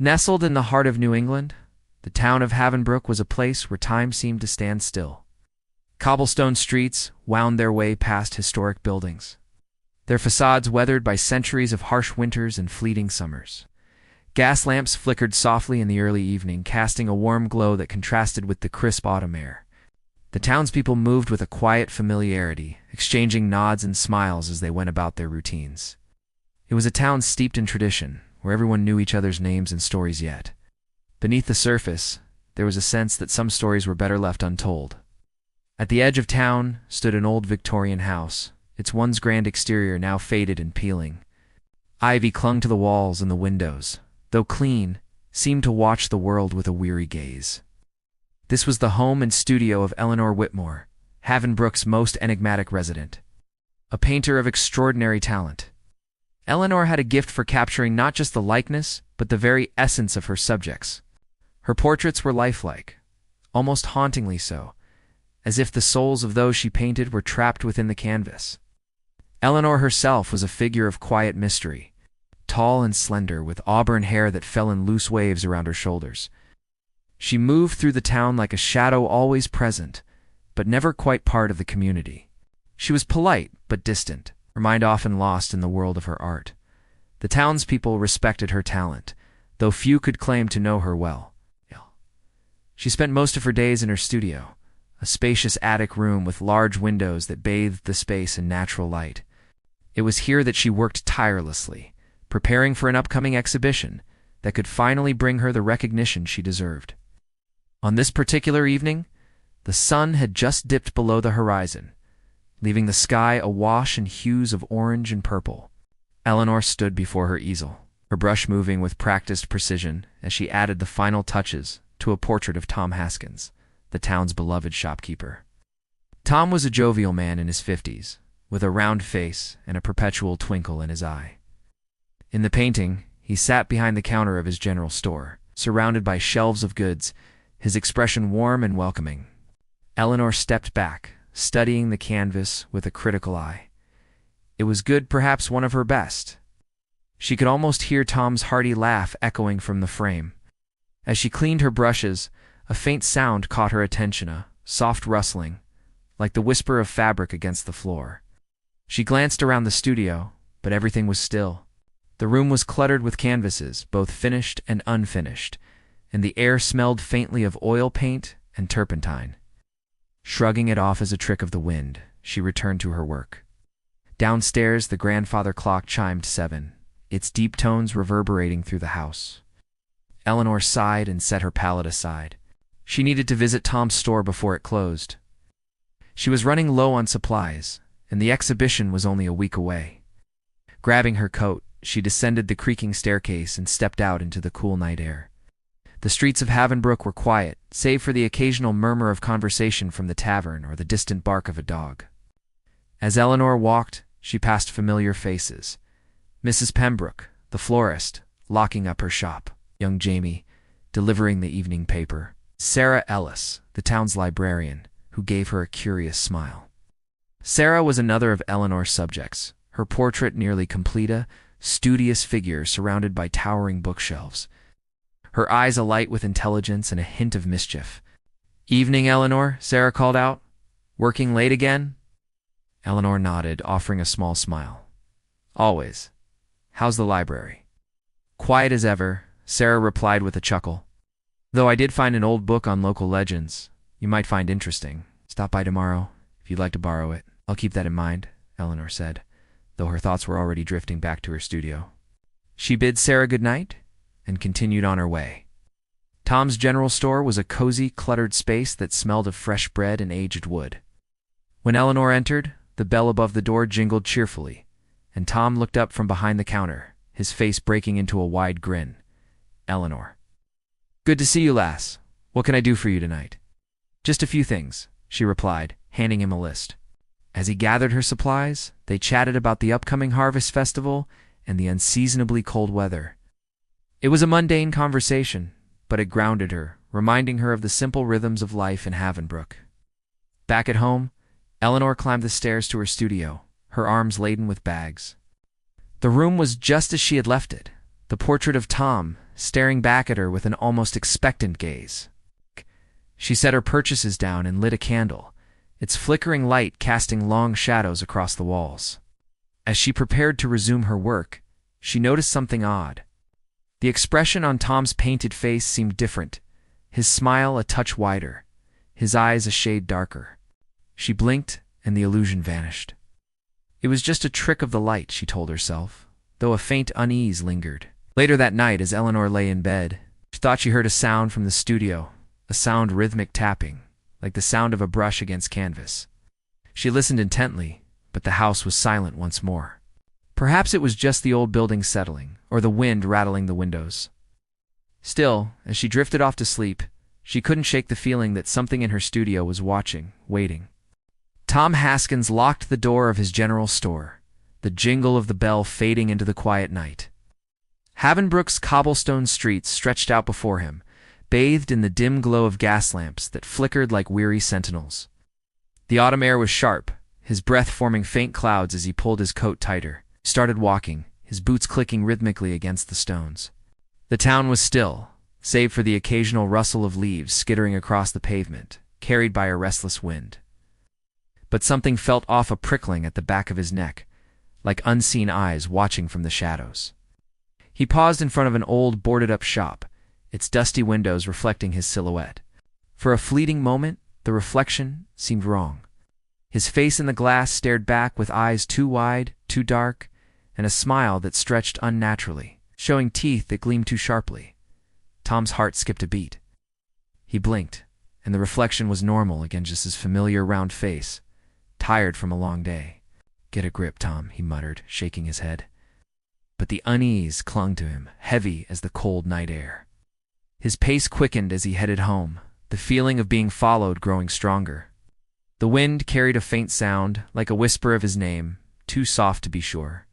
Nestled in the heart of New England, the town of Havenbrook was a place where time seemed to stand still. Cobblestone streets wound their way past historic buildings, their facades weathered by centuries of harsh winters and fleeting summers. Gas lamps flickered softly in the early evening, casting a warm glow that contrasted with the crisp autumn air. The townspeople moved with a quiet familiarity, exchanging nods and smiles as they went about their routines. It was a town steeped in tradition, where everyone knew each other's names and stories yet. Beneath the surface, there was a sense that some stories were better left untold. At the edge of town stood an old Victorian house, its once grand exterior now faded and peeling. Ivy clung to the walls and the windows, though clean, seemed to watch the world with a weary gaze. This was the home and studio of Eleanor Whitmore, Havenbrook's most enigmatic resident. A painter of extraordinary talent, Eleanor had a gift for capturing not just the likeness, but the very essence of her subjects. Her portraits were lifelike, almost hauntingly so, as if the souls of those she painted were trapped within the canvas. Eleanor herself was a figure of quiet mystery, tall and slender, with auburn hair that fell in loose waves around her shoulders. She moved through the town like a shadow, always present, but never quite part of the community. She was polite but distant, her mind often lost in the world of her art. The townspeople respected her talent, though few could claim to know her well. She spent most of her days in her studio, a spacious attic room with large windows that bathed the space in natural light. It was here that she worked tirelessly, preparing for an upcoming exhibition that could finally bring her the recognition she deserved. On this particular evening, the sun had just dipped below the horizon, leaving the sky awash in hues of orange and purple. Eleanor stood before her easel, her brush moving with practiced precision as she added the final touches to a portrait of Tom Haskins, the town's beloved shopkeeper. Tom was a jovial man in his 50s, with a round face and a perpetual twinkle in his eye. In the painting, he sat behind the counter of his general store, surrounded by shelves of goods, his expression warm and welcoming. Eleanor stepped back, studying the canvas with a critical eye. It was good, perhaps one of her best. She could almost hear Tom's hearty laugh echoing from the frame. As she cleaned her brushes, a faint sound caught her attention, a soft rustling, like the whisper of fabric against the floor. She glanced around the studio, but everything was still. The room was cluttered with canvases, both finished and unfinished, and the air smelled faintly of oil paint and turpentine. Shrugging it off as a trick of the wind, she returned to her work. Downstairs, the grandfather clock chimed 7, its deep tones reverberating through the house. Eleanor sighed and set her palette aside. She needed to visit Tom's store before it closed. She was running low on supplies, and the exhibition was only a week away. Grabbing her coat, she descended the creaking staircase and stepped out into the cool night air. The streets of Havenbrook were quiet, save for the occasional murmur of conversation from the tavern or the distant bark of a dog. As Eleanor walked, she passed familiar faces. Mrs. Pembroke, the florist, locking up her shop. Young Jamie, delivering the evening paper. Sarah Ellis, the town's librarian, who gave her a curious smile. Sarah was another of Eleanor's subjects, her portrait nearly complete, a studious figure surrounded by towering bookshelves, her eyes alight with intelligence and a hint of mischief. "Evening, Eleanor," Sarah called out. "Working late again?" Eleanor nodded, offering a small smile. "Always. How's the library?" "Quiet as ever," Sarah replied with a chuckle. "Though I did find an old book on local legends you might find interesting. Stop by tomorrow if you'd like to borrow it." "I'll keep that in mind," Eleanor said, though her thoughts were already drifting back to her studio. She bid Sarah good night and continued on her way. Tom's general store was a cozy, cluttered space that smelled of fresh bread and aged wood. When Eleanor entered, the bell above the door jingled cheerfully, and Tom looked up from behind the counter, his face breaking into a wide grin. "Eleanor." "Good to see you, lass. What can I do for you tonight?" "Just a few things," she replied, handing him a list. As he gathered her supplies, they chatted about the upcoming harvest festival and the unseasonably cold weather. It was a mundane conversation, but it grounded her, reminding her of the simple rhythms of life in Havenbrook. Back at home, Eleanor climbed the stairs to her studio, her arms laden with bags. The room was just as she had left it, the portrait of Tom staring back at her with an almost expectant gaze. She set her purchases down and lit a candle, its flickering light casting long shadows across the walls. As she prepared to resume her work, she noticed something odd. The expression on Tom's painted face seemed different, his smile a touch wider, his eyes a shade darker. She blinked, and the illusion vanished. It was just a trick of the light, she told herself, though a faint unease lingered. Later that night, as Eleanor lay in bed, she thought she heard a sound from the studio, a sound rhythmic tapping, like the sound of a brush against canvas. She listened intently, but the house was silent once more. Perhaps it was just the old building settling, or the wind rattling the windows. Still, as she drifted off to sleep, she couldn't shake the feeling that something in her studio was watching, waiting. Tom Haskins locked the door of his general store, the jingle of the bell fading into the quiet night. Havenbrook's cobblestone streets stretched out before him, bathed in the dim glow of gas lamps that flickered like weary sentinels. The autumn air was sharp, his breath forming faint clouds as he pulled his coat tighter, started walking, his boots clicking rhythmically against the stones. The town was still, save for the occasional rustle of leaves skittering across the pavement, carried by a restless wind. But something felt off, a prickling at the back of his neck, like unseen eyes watching from the shadows. He paused in front of an old boarded-up shop, its dusty windows reflecting his silhouette. For a fleeting moment, the reflection seemed wrong. His face in the glass stared back with eyes too wide, too dark, and a smile that stretched unnaturally, showing teeth that gleamed too sharply. Tom's heart skipped a beat. He blinked, and the reflection was normal against his familiar round face, tired from a long day. "Get a grip, Tom," he muttered, shaking his head. But the unease clung to him, heavy as the cold night air. His pace quickened as he headed home, the feeling of being followed growing stronger. The wind carried a faint sound, like a whisper of his name, too soft to be sure.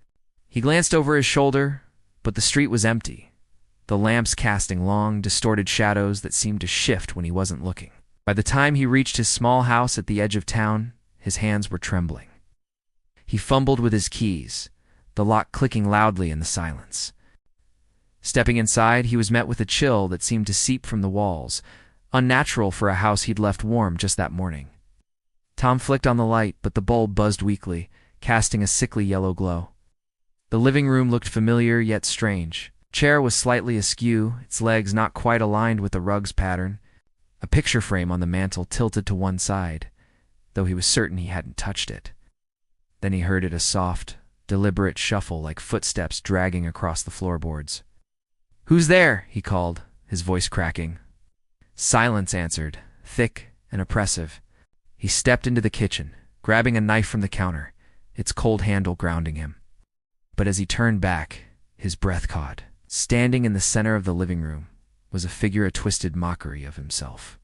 He glanced over his shoulder, but the street was empty, the lamps casting long, distorted shadows that seemed to shift when he wasn't looking. By the time he reached his small house at the edge of town, his hands were trembling. He fumbled with his keys, the lock clicking loudly in the silence. Stepping inside, he was met with a chill that seemed to seep from the walls, unnatural for a house he'd left warm just that morning. Tom flicked on the light, but the bulb buzzed weakly, casting a sickly yellow glow. The living room looked familiar yet strange. The chair was slightly askew, its legs not quite aligned with the rug's pattern. A picture frame on the mantel tilted to one side, though he was certain he hadn't touched it. Then he heard it, a soft, deliberate shuffle like footsteps dragging across the floorboards. "Who's there?" he called, his voice cracking. Silence answered, thick and oppressive. He stepped into the kitchen, grabbing a knife from the counter, its cold handle grounding him. But as he turned back, his breath caught. Standing in the center of the living room was a figure, a twisted mockery of himself.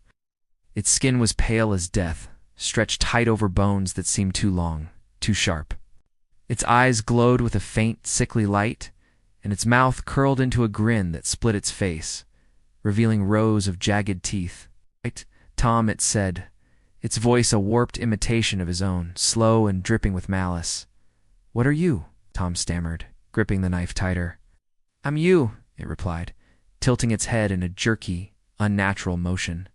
Its skin was pale as death, stretched tight over bones that seemed too long, too sharp. Its eyes glowed with a faint, sickly light, and its mouth curled into a grin that split its face, revealing rows of jagged teeth. "Right, Tom," it said, its voice a warped imitation of his own, slow and dripping with malice. "What are you?" Tom stammered, gripping the knife tighter. "I'm you," it replied, tilting its head in a jerky, unnatural motion.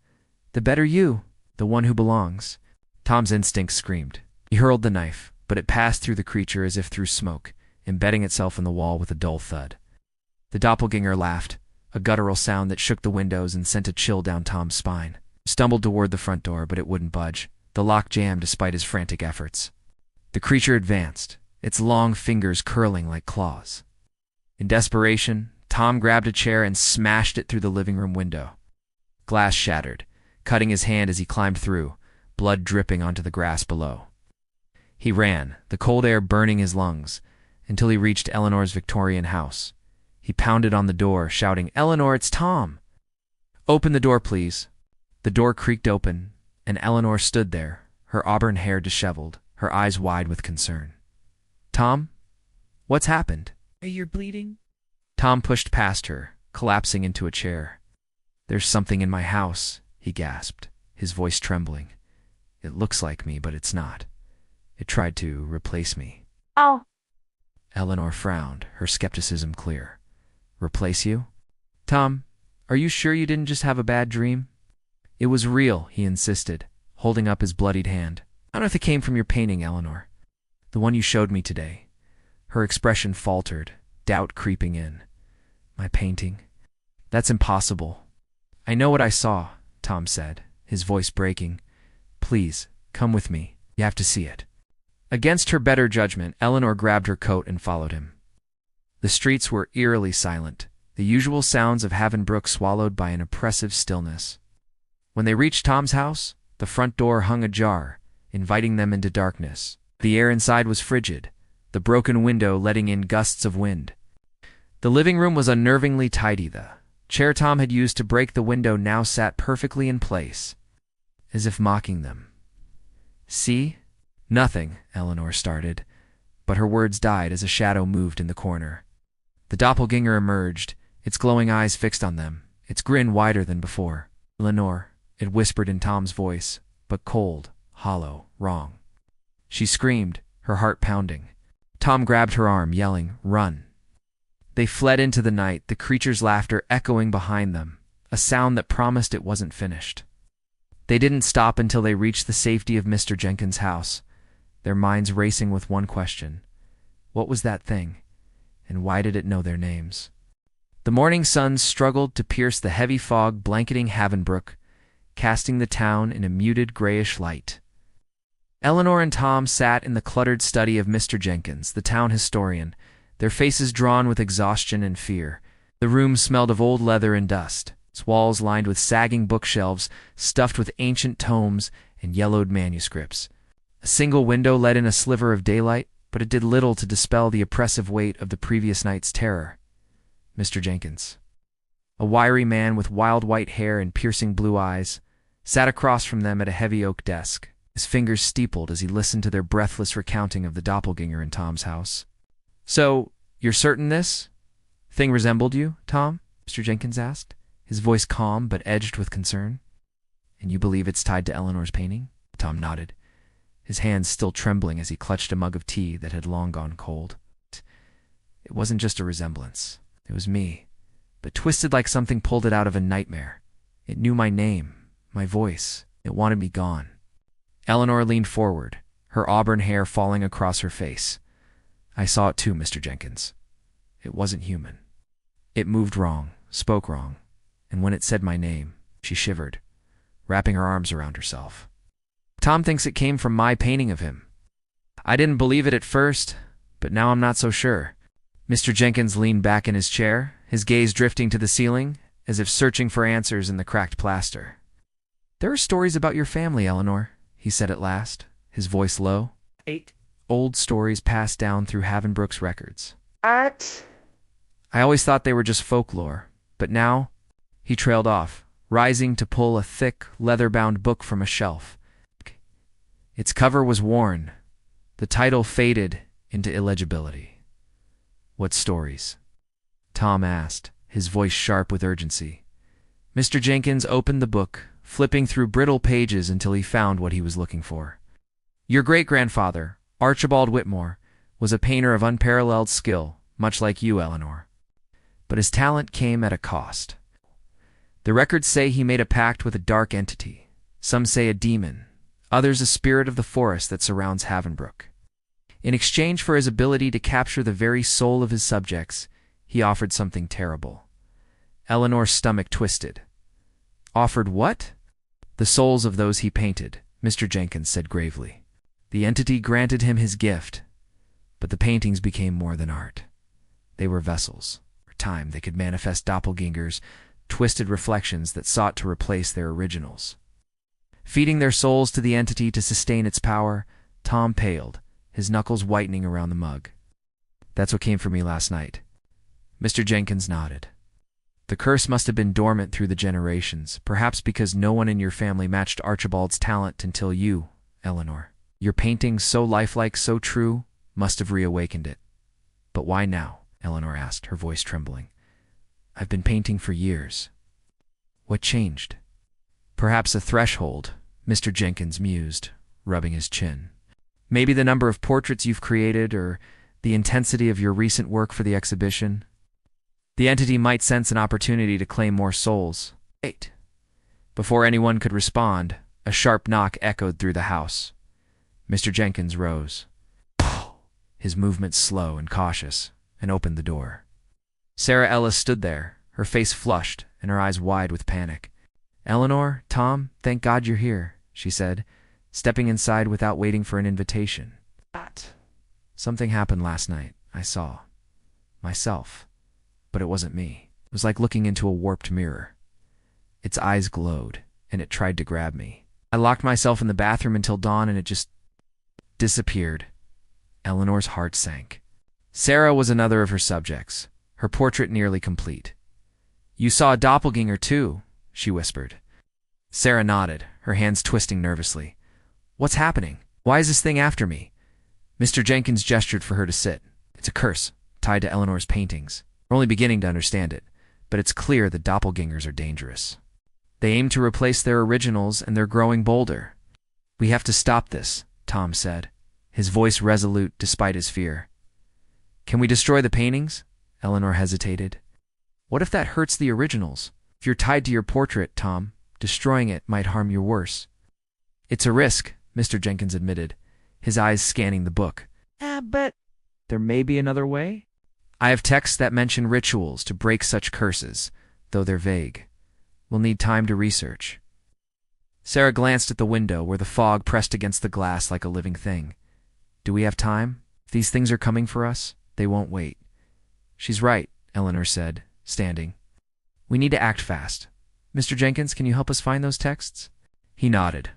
"The better you, the one who belongs." Tom's instinct screamed. He hurled the knife, but it passed through the creature as if through smoke, embedding itself in the wall with a dull thud. The doppelganger laughed, a guttural sound that shook the windows and sent a chill down Tom's spine. He stumbled toward the front door, but it wouldn't budge. The lock jammed despite his frantic efforts. The creature advanced, its long fingers curling like claws. In desperation, Tom grabbed a chair and smashed it through the living room window. Glass shattered, cutting his hand as he climbed through, blood dripping onto the grass below. He ran, the cold air burning his lungs, until he reached Eleanor's Victorian house. He pounded on the door, shouting, "Eleanor, it's Tom!" "Open the door, please." The door creaked open, and Eleanor stood there, her auburn hair disheveled, her eyes wide with concern. "Tom? What's happened?" "You're bleeding?" Tom pushed past her, collapsing into a chair. "There's something in my house," he gasped, his voice trembling. "It looks like me, but it's not. It tried to replace me." "Oh." Eleanor frowned, her skepticism clear. "Replace you?" Tom, are you sure you didn't just have a bad dream? It was real, he insisted, holding up his bloodied hand. I don't know if it came from your painting, Eleanor. The one you showed me today. Her expression faltered, doubt creeping in. My painting? That's impossible. I know what I saw, Tom said, his voice breaking. Please, come with me. You have to see it. Against her better judgment, Eleanor grabbed her coat and followed him. The streets were eerily silent, the usual sounds of Havenbrook swallowed by an oppressive stillness. When they reached Tom's house, the front door hung ajar, inviting them into darkness. The air inside was frigid, the broken window letting in gusts of wind. The living room was unnervingly tidy. The chair Tom had used to break the window now sat perfectly in place, as if mocking them. See? Nothing, Eleanor started, but her words died as a shadow moved in the corner. The doppelganger emerged, its glowing eyes fixed on them, its grin wider than before. Eleanor, it whispered in Tom's voice, but cold, hollow, wrong. She screamed, her heart pounding. Tom grabbed her arm, yelling, "Run!" They fled into the night, the creature's laughter echoing behind them, a sound that promised it wasn't finished. They didn't stop until they reached the safety of Mr. Jenkins' house, their minds racing with one question. What was that thing? And why did it know their names? The morning sun struggled to pierce the heavy fog blanketing Havenbrook, casting the town in a muted grayish light. Eleanor and Tom sat in the cluttered study of Mr. Jenkins, the town historian, their faces drawn with exhaustion and fear. The room smelled of old leather and dust, its walls lined with sagging bookshelves stuffed with ancient tomes and yellowed manuscripts. A single window let in a sliver of daylight, but it did little to dispel the oppressive weight of the previous night's terror. Mr. Jenkins, a wiry man with wild white hair and piercing blue eyes, sat across from them at a heavy oak desk, his fingers steepled as he listened to their breathless recounting of the doppelganger in Tom's house. "So, you're certain this thing resembled you, Tom?" Mr. Jenkins asked, his voice calm but edged with concern. "And you believe it's tied to Eleanor's painting?" Tom nodded, his hands still trembling as he clutched a mug of tea that had long gone cold. "It wasn't just a resemblance. It was me, but twisted like something pulled it out of a nightmare. It knew my name, my voice. It wanted me gone." Eleanor leaned forward, her auburn hair falling across her face. "I saw it too, Mr. Jenkins. It wasn't human. It moved wrong, spoke wrong, and when it said my name, she shivered, wrapping her arms around herself. Tom thinks it came from my painting of him. I didn't believe it at first, but now I'm not so sure." Mr. Jenkins leaned back in his chair, his gaze drifting to the ceiling, as if searching for answers in the cracked plaster. "There are stories about your family, Eleanor," he said at last, his voice low. 8. "Old stories passed down through Havenbrook's records. At. I always thought they were just folklore, but now—" He trailed off, rising to pull a thick, leather-bound book from a shelf. Its cover was worn, the title faded into illegibility. "What stories?" Tom asked, his voice sharp with urgency. Mr. Jenkins opened the book, flipping through brittle pages until he found what he was looking for. "Your great-grandfather, Archibald Whitmore, was a painter of unparalleled skill, much like you, Eleanor. But his talent came at a cost. The records say he made a pact with a dark entity. Some say a demon, others a spirit of the forest that surrounds Havenbrook. In exchange for his ability to capture the very soul of his subjects, he offered something terrible." Eleanor's stomach twisted. "Offered what?" "The souls of those he painted," Mr. Jenkins said gravely. "The entity granted him his gift, but the paintings became more than art. They were vessels. For time, they could manifest doppelgängers, twisted reflections that sought to replace their originals. Feeding their souls to the entity to sustain its power, Tom paled, his knuckles whitening around the mug. "That's what came for me last night." Mr. Jenkins nodded. "The curse must have been dormant through the generations, perhaps because no one in your family matched Archibald's talent until you, Eleanor. Your paintings, so lifelike, so true, must have reawakened it." "But why now?" Eleanor asked, her voice trembling. "I've been painting for years." "What changed?" "Perhaps a threshold," Mr. Jenkins mused, rubbing his chin. "Maybe the number of portraits you've created, or the intensity of your recent work for the exhibition." The entity might sense an opportunity to claim more souls. 8. Before anyone could respond, a sharp knock echoed through the house. Mr. Jenkins rose, his movements slow and cautious, and opened the door. Sarah Ellis stood there, her face flushed and her eyes wide with panic. "Eleanor, Tom, thank God you're here," she said, stepping inside without waiting for an invitation. "Something happened last night. I saw myself, but it wasn't me. It was like looking into a warped mirror. Its eyes glowed, and it tried to grab me. I locked myself in the bathroom until dawn, and it just disappeared." Eleanor's heart sank. Sarah was another of her subjects, her portrait nearly complete. "You saw a doppelganger too," she whispered. Sarah nodded, her hands twisting nervously. "What's happening? Why is this thing after me?" Mr. Jenkins gestured for her to sit. "It's a curse, tied to Eleanor's paintings. We're only beginning to understand it, but it's clear that doppelgängers are dangerous. They aim to replace their originals, and they're growing bolder." "We have to stop this," Tom said, his voice resolute despite his fear. "Can we destroy the paintings?" Eleanor hesitated. "What if that hurts the originals? If you're tied to your portrait, Tom, destroying it might harm you worse." "It's a risk," Mr. Jenkins admitted, his eyes scanning the book. But there may be another way? I have texts that mention rituals to break such curses, though they're vague. We'll need time to research." Sarah glanced at the window where the fog pressed against the glass like a living thing. "Do we have time? If these things are coming for us, they won't wait." "She's right," Eleanor said, standing. "We need to act fast. Mr. Jenkins, can you help us find those texts?" He nodded,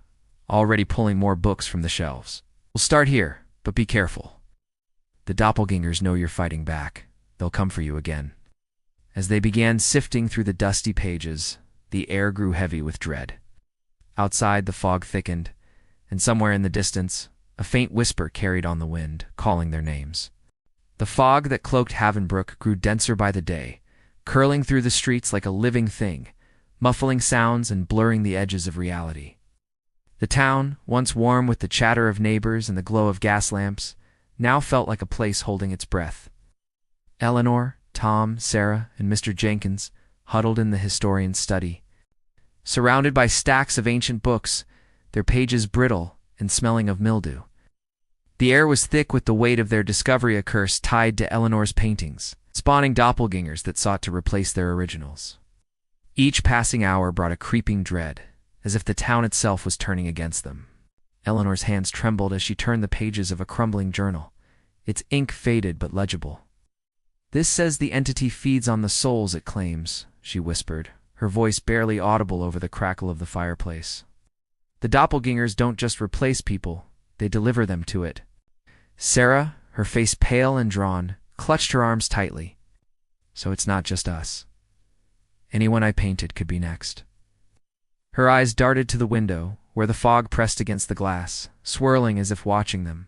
already pulling more books from the shelves. "We'll start here, but be careful. The doppelgängers know you're fighting back. They'll come for you again." As they began sifting through the dusty pages, the air grew heavy with dread. Outside, the fog thickened, and somewhere in the distance, a faint whisper carried on the wind, calling their names. The fog that cloaked Havenbrook grew denser by the day, curling through the streets like a living thing, muffling sounds and blurring the edges of reality. The town, once warm with the chatter of neighbors and the glow of gas lamps, now felt like a place holding its breath. Eleanor, Tom, Sarah, and Mr. Jenkins huddled in the historian's study, surrounded by stacks of ancient books, their pages brittle and smelling of mildew. The air was thick with the weight of their discovery, a curse tied to Eleanor's paintings, spawning doppelgängers that sought to replace their originals. Each passing hour brought a creeping dread, as if the town itself was turning against them. Eleanor's hands trembled as she turned the pages of a crumbling journal, its ink faded but legible. "This says the entity feeds on the souls it claims," she whispered, her voice barely audible over the crackle of the fireplace. "The doppelgängers don't just replace people, they deliver them to it." Sarah, her face pale and drawn, clutched her arms tightly. "So it's not just us. Anyone I painted could be next." Her eyes darted to the window, where the fog pressed against the glass, swirling as if watching them.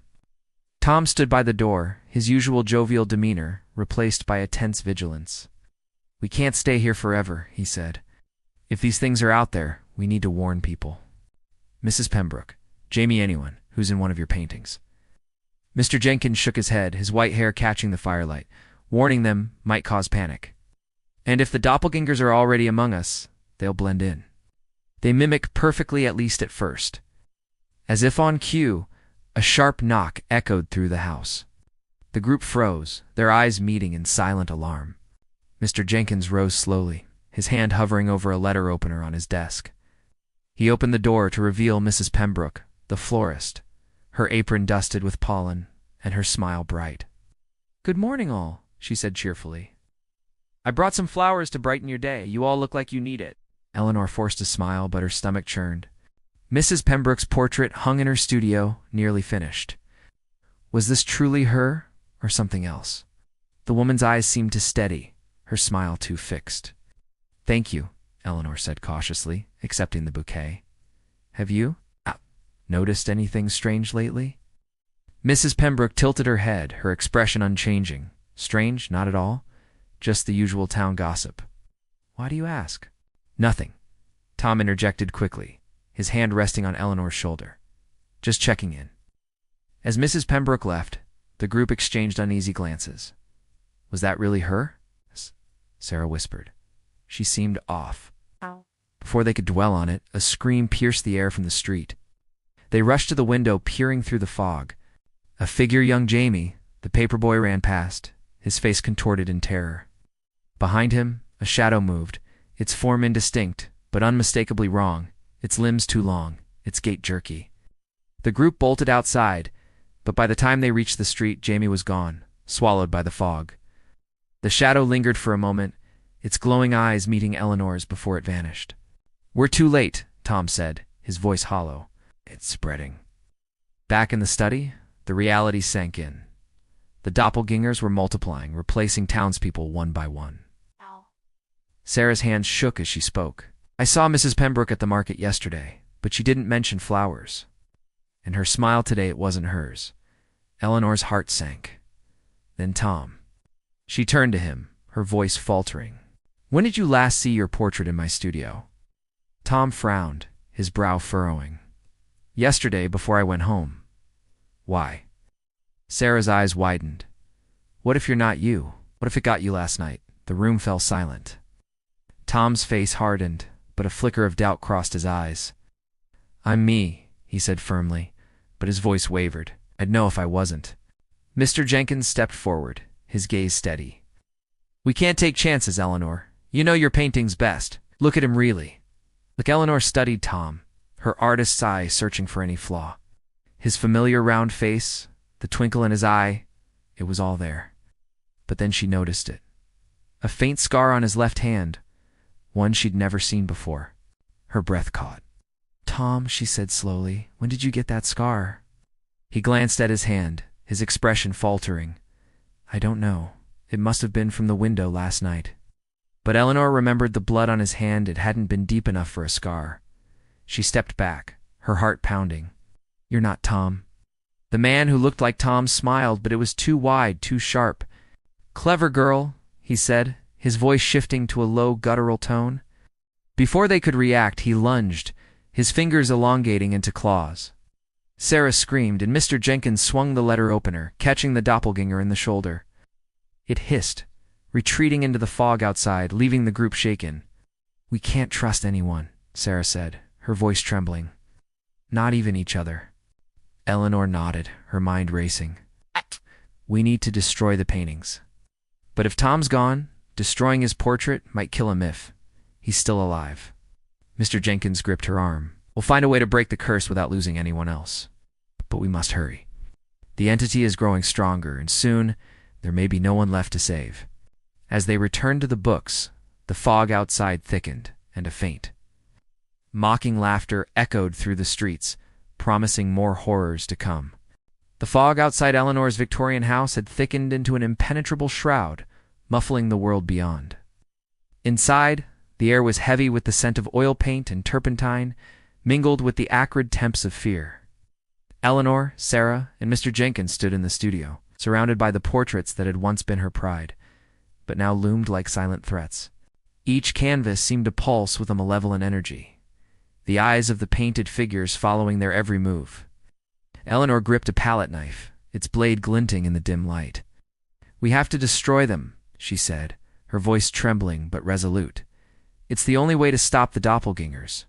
Tom stood by the door, his usual jovial demeanor replaced by a tense vigilance. "We can't stay here forever," he said. "If these things are out there, we need to warn people. Mrs. Pembroke, Jamie, anyone who's in one of your paintings." Mr. Jenkins shook his head, his white hair catching the firelight. "Warning them might cause panic. And if the doppelgängers are already among us, they'll blend in. They mimic perfectly, at least at first." As if on cue, a sharp knock echoed through the house. The group froze, their eyes meeting in silent alarm. Mr. Jenkins rose slowly, his hand hovering over a letter opener on his desk. He opened the door to reveal Mrs. Pembroke, the florist, her apron dusted with pollen and her smile bright. "Good morning, all," she said cheerfully. "I brought some flowers to brighten your day. You all look like you need it." Eleanor forced a smile, but her stomach churned. Mrs. Pembroke's portrait hung in her studio, nearly finished. Was this truly her, or something else? The woman's eyes seemed to steady, her smile too fixed. "Thank you," Eleanor said cautiously, accepting the bouquet. "Have you noticed anything strange lately?" Mrs. Pembroke tilted her head, her expression unchanging. "Strange? Not at all. Just the usual town gossip." "Why do you ask?" "Nothing," Tom interjected quickly, his hand resting on Eleanor's shoulder. "Just checking in." As Mrs. Pembroke left, the group exchanged uneasy glances. Was that really her? Sarah whispered. She seemed off. Ow. Before they could dwell on it, a scream pierced the air from the street. They rushed to the window, peering through the fog. A figure, young Jamie, the paperboy, ran past, his face contorted in terror. Behind him, a shadow moved, its form indistinct, but unmistakably wrong, its limbs too long, its gait jerky. The group bolted outside, but by the time they reached the street, Jamie was gone, swallowed by the fog. The shadow lingered for a moment, its glowing eyes meeting Eleanor's before it vanished. "We're too late," Tom said, his voice hollow. "It's spreading." Back in the study, the reality sank in. The doppelgängers were multiplying, replacing townspeople one by one. Ow. Sarah's hands shook as she spoke. "I saw Mrs. Pembroke at the market yesterday, but she didn't mention flowers. And her smile today, it wasn't hers." Eleanor's heart sank. Then Tom. She turned to him, her voice faltering. "When did you last see your portrait in my studio?" Tom frowned, his brow furrowing. "Yesterday, before I went home." "Why?" Sarah's eyes widened. "What if you're not you? What if it got you last night?" The room fell silent. Tom's face hardened, but a flicker of doubt crossed his eyes. "I'm me," he said firmly, but his voice wavered. "I'd know if I wasn't." Mr. Jenkins stepped forward, his gaze steady. "We can't take chances, Eleanor. You know your painting's best. Look at him really." Look, Eleanor studied Tom, her artist's eye searching for any flaw. His familiar round face, the twinkle in his eye, it was all there. But then she noticed it. A faint scar on his left hand, one she'd never seen before. Her breath caught. "Tom," she said slowly, "when did you get that scar?" He glanced at his hand, his expression faltering. "I don't know. It must have been from the window last night." But Eleanor remembered the blood on his hand. It hadn't been deep enough for a scar. She stepped back, her heart pounding. "You're not Tom." The man who looked like Tom smiled, but it was too wide, too sharp. "Clever girl," he said, his voice shifting to a low, guttural tone. Before they could react, he lunged, his fingers elongating into claws. Sarah screamed, and Mr. Jenkins swung the letter opener, catching the doppelganger in the shoulder. It hissed, retreating into the fog outside, leaving the group shaken. "We can't trust anyone," Sarah said, her voice trembling. "Not even each other." Eleanor nodded, her mind racing. "We need to destroy the paintings. But if Tom's gone, destroying his portrait might kill him if he's still alive." Mr. Jenkins gripped her arm. "We'll find a way to break the curse without losing anyone else. But we must hurry. The entity is growing stronger, and soon there may be no one left to save." As they returned to the books, the fog outside thickened, and a faint, mocking laughter echoed through the streets, promising more horrors to come. The fog outside Eleanor's Victorian house had thickened into an impenetrable shroud, muffling the world beyond. Inside, the air was heavy with the scent of oil paint and turpentine, mingled with the acrid temps of fear. Eleanor, Sarah, and Mr. Jenkins stood in the studio, surrounded by the portraits that had once been her pride, but now loomed like silent threats. Each canvas seemed to pulse with a malevolent energy, the eyes of the painted figures following their every move. Eleanor gripped a palette knife, its blade glinting in the dim light. "We have to destroy them," she said, her voice trembling but resolute. "It's the only way to stop the doppelgängers."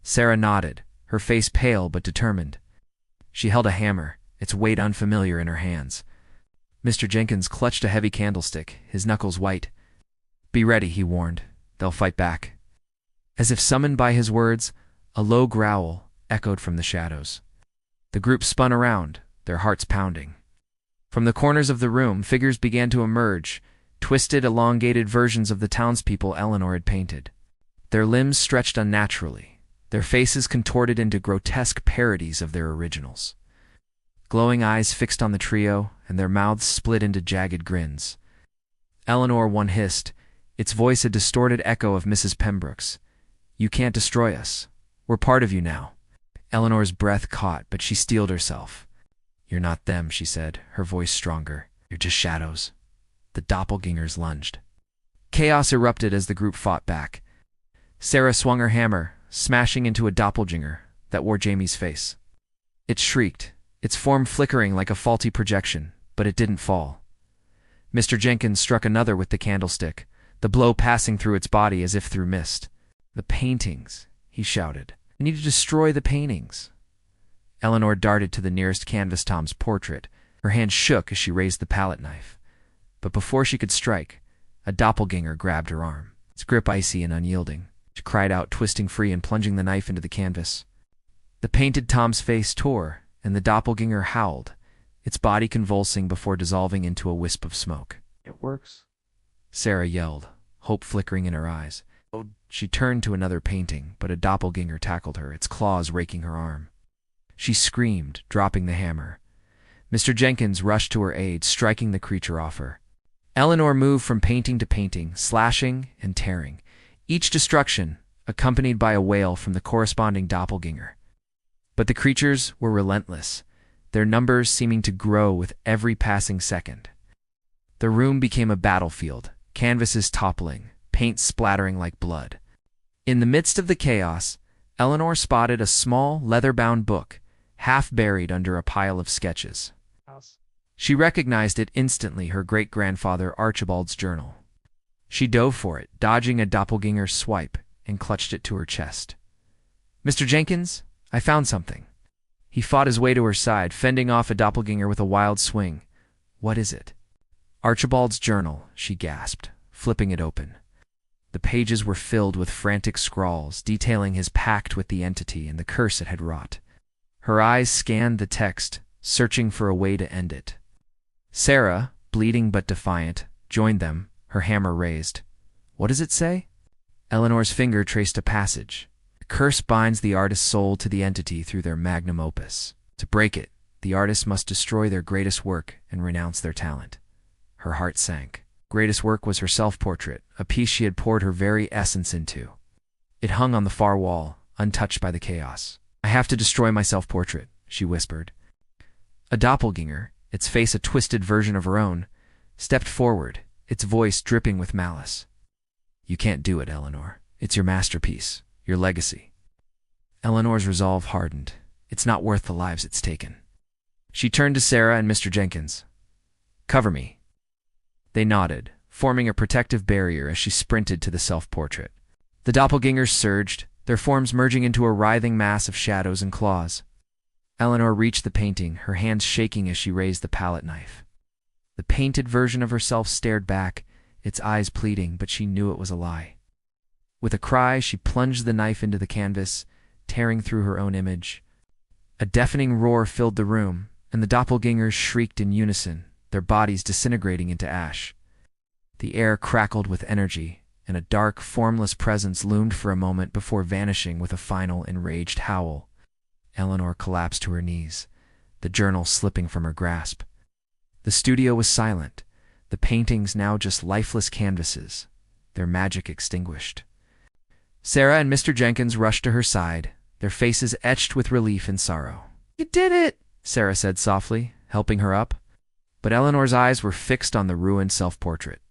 Sarah nodded, her face pale but determined. She held a hammer, its weight unfamiliar in her hands. Mr. Jenkins clutched a heavy candlestick, his knuckles white. "Be ready," he warned. "They'll fight back." As if summoned by his words, a low growl echoed from the shadows. The group spun around, their hearts pounding. From the corners of the room, figures began to emerge, twisted, elongated versions of the townspeople Eleanor had painted. Their limbs stretched unnaturally, their faces contorted into grotesque parodies of their originals. Glowing eyes fixed on the trio, and their mouths split into jagged grins. Eleanor, one hissed, its voice a distorted echo of Mrs. Pembroke's. "You can't destroy us. We're part of you now." Eleanor's breath caught, but she steeled herself. "You're not them," she said, her voice stronger. "You're just shadows." The doppelgängers lunged. Chaos erupted as the group fought back. Sarah swung her hammer, smashing into a doppelgänger that wore Jamie's face. It shrieked, its form flickering like a faulty projection, but it didn't fall. Mr. Jenkins struck another with the candlestick, the blow passing through its body as if through mist. "The paintings," he shouted. "I need to destroy the paintings." Eleanor darted to the nearest canvas Tom's portrait. Her hand shook as she raised the palette knife. But before she could strike, a doppelganger grabbed her arm, its grip icy and unyielding. She cried out, twisting free and plunging the knife into the canvas. The painted Tom's face tore, and the doppelganger howled, its body convulsing before dissolving into a wisp of smoke. "It works," Sarah yelled, hope flickering in her eyes. She turned to another painting, but a doppelganger tackled her, its claws raking her arm. She screamed, dropping the hammer. Mr. Jenkins rushed to her aid, striking the creature off her. Eleanor moved from painting to painting, slashing and tearing, each destruction accompanied by a wail from the corresponding doppelganger. But the creatures were relentless, their numbers seeming to grow with every passing second. The room became a battlefield, canvases toppling, paint splattering like blood. In the midst of the chaos, Eleanor spotted a small, leather-bound book, half buried under a pile of sketches. She recognized it instantly, her great-grandfather Archibald's journal. She dove for it, dodging a doppelganger's swipe, and clutched it to her chest. "Mr. Jenkins, I found something." He fought his way to her side, fending off a doppelganger with a wild swing. "What is it?" "Archibald's journal," she gasped, flipping it open. The pages were filled with frantic scrawls, detailing his pact with the entity and the curse it had wrought. Her eyes scanned the text, searching for a way to end it. Sarah, bleeding but defiant, joined them, her hammer raised. "What does it say?" Eleanor's finger traced a passage. "The curse binds the artist's soul to the entity through their magnum opus. To break it, the artist must destroy their greatest work and renounce their talent." Her heart sank. Greatest work was her self-portrait, a piece she had poured her very essence into. It hung on the far wall, untouched by the chaos. "I have to destroy my self-portrait," she whispered. A doppelganger, its face a twisted version of her own, stepped forward, its voice dripping with malice. "You can't do it, Eleanor. It's your masterpiece, your legacy." Eleanor's resolve hardened. "It's not worth the lives it's taken." She turned to Sarah and Mr. Jenkins. "Cover me." They nodded, forming a protective barrier as she sprinted to the self-portrait. The doppelgangers surged, their forms merging into a writhing mass of shadows and claws. Eleanor reached the painting, her hands shaking as she raised the palette knife. The painted version of herself stared back, its eyes pleading, but she knew it was a lie. With a cry, she plunged the knife into the canvas, tearing through her own image. A deafening roar filled the room, and the doppelgangers shrieked in unison, their bodies disintegrating into ash. The air crackled with energy, and a dark, formless presence loomed for a moment before vanishing with a final, enraged howl. Eleanor collapsed to her knees, the journal slipping from her grasp. The studio was silent, the paintings now just lifeless canvases, their magic extinguished. Sarah and Mr. Jenkins rushed to her side, their faces etched with relief and sorrow. "You did it," Sarah said softly, helping her up. But Eleanor's eyes were fixed on the ruined self-portrait.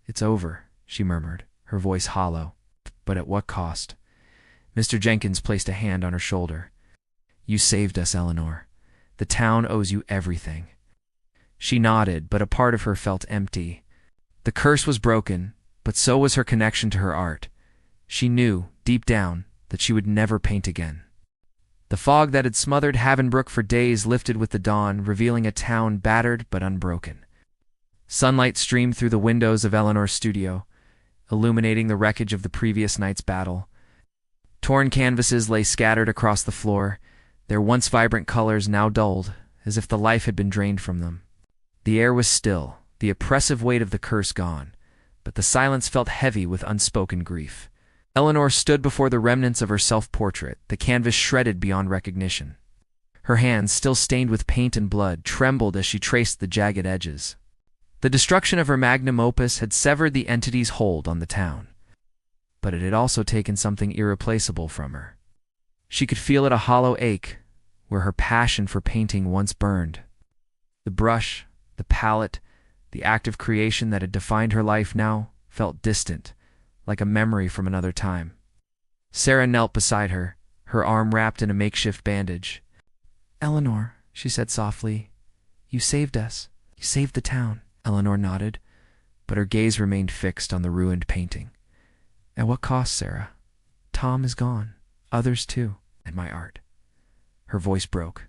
"It's over," she murmured, her voice hollow. "But at what cost?" Mr. Jenkins placed a hand on her shoulder. "You saved us, Eleanor. The town owes you everything." She nodded, but a part of her felt empty. The curse was broken, but so was her connection to her art. She knew, deep down, that she would never paint again. The fog that had smothered Havenbrook for days lifted with the dawn, revealing a town battered but unbroken. Sunlight streamed through the windows of Eleanor's studio, illuminating the wreckage of the previous night's battle. Torn canvases lay scattered across the floor, their once vibrant colors now dulled, as if the life had been drained from them. The air was still, the oppressive weight of the curse gone, but the silence felt heavy with unspoken grief. Eleanor stood before the remnants of her self-portrait, the canvas shredded beyond recognition. Her hands, still stained with paint and blood, trembled as she traced the jagged edges. The destruction of her magnum opus had severed the entity's hold on the town, but it had also taken something irreplaceable from her. She could feel it, a hollow ache where her passion for painting once burned. The brush, the palette, the act of creation that had defined her life now felt distant, like a memory from another time. Sarah knelt beside her, her arm wrapped in a makeshift bandage. "Eleanor," she said softly, "you saved us. You saved the town." Eleanor nodded. but her gaze remained fixed on the ruined painting. At what cost, Sarah? Tom is gone. Others too. And my art. Her voice broke.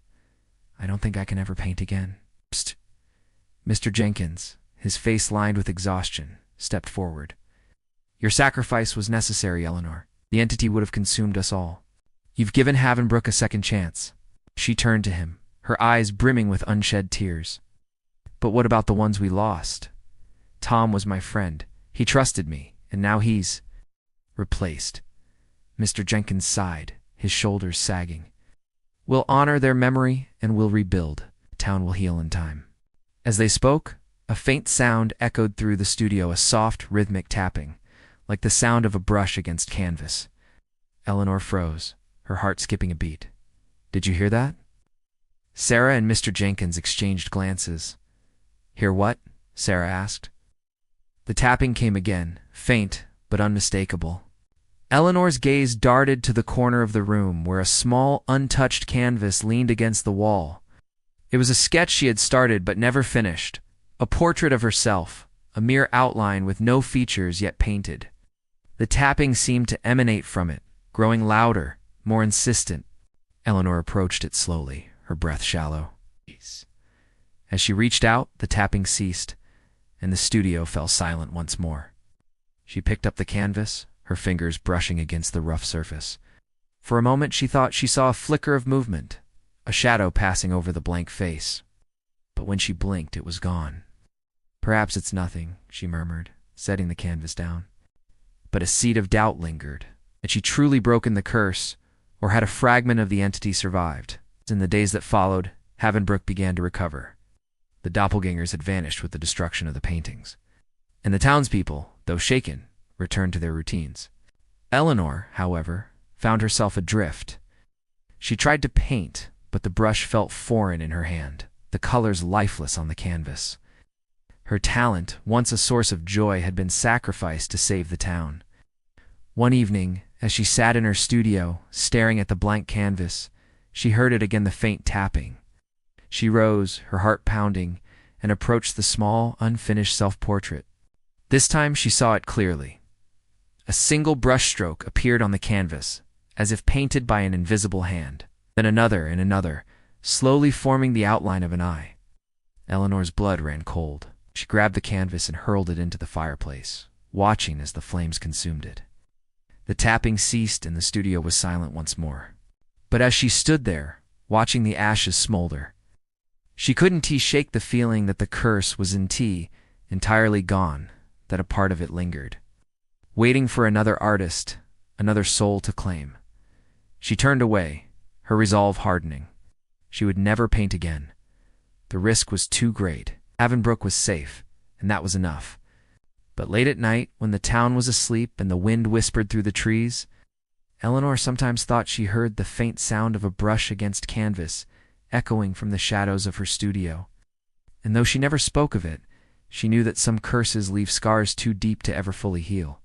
I don't think I can ever paint again. Psst. Mr. Jenkins, his face lined with exhaustion, stepped forward. Your sacrifice was necessary, Eleanor. The entity would have consumed us all. You've given Havenbrook a second chance. She turned to him, her eyes brimming with unshed tears. But what about the ones we lost? Tom was my friend. He trusted me, and now he's replaced. Mr. Jenkins sighed, his shoulders sagging. We'll honor their memory and we'll rebuild. The town will heal in time. As they spoke, a faint sound echoed through the studio, a soft, rhythmic tapping, like the sound of a brush against canvas. Eleanor froze, her heart skipping a beat. Did you hear that? Sarah and Mr. Jenkins exchanged glances. Hear what? Sarah asked. The tapping came again, faint but unmistakable. Eleanor's gaze darted to the corner of the room where a small, untouched canvas leaned against the wall. It was a sketch she had started but never finished, a portrait of herself, a mere outline with no features yet painted. The tapping seemed to emanate from it, growing louder, more insistent. Eleanor approached it slowly, her breath shallow. As she reached out, the tapping ceased, and the studio fell silent once more. She picked up the canvas, her fingers brushing against the rough surface. For a moment she thought she saw a flicker of movement, a shadow passing over the blank face. But when she blinked, it was gone. Perhaps it's nothing, she murmured, setting the canvas down. But a seed of doubt lingered. Had she truly broken the curse, or had a fragment of the entity survived? In the days that followed, Havenbrook began to recover. The doppelgängers had vanished with the destruction of the paintings. And the townspeople, though shaken, returned to their routines. Eleanor, however, found herself adrift. She tried to paint, but the brush felt foreign in her hand, the colors lifeless on the canvas. Her talent, once a source of joy, had been sacrificed to save the town. One evening, as she sat in her studio, staring at the blank canvas, she heard it again, the faint tapping. She rose, her heart pounding, and approached the small, unfinished self-portrait. This time she saw it clearly. A single brushstroke appeared on the canvas, as if painted by an invisible hand. Then another and another, slowly forming the outline of an eye. Eleanor's blood ran cold. She grabbed the canvas and hurled it into the fireplace, watching as the flames consumed it. The tapping ceased and the studio was silent once more. But as she stood there, watching the ashes smolder, she couldn't shake the feeling that the curse was entirely gone, that a part of it lingered, waiting for another artist, another soul to claim. She turned away, her resolve hardening. She would never paint again. The risk was too great. Havenbrook was safe, and that was enough. But late at night, when the town was asleep and the wind whispered through the trees, Eleanor sometimes thought she heard the faint sound of a brush against canvas, echoing from the shadows of her studio. And though she never spoke of it, she knew that some curses leave scars too deep to ever fully heal.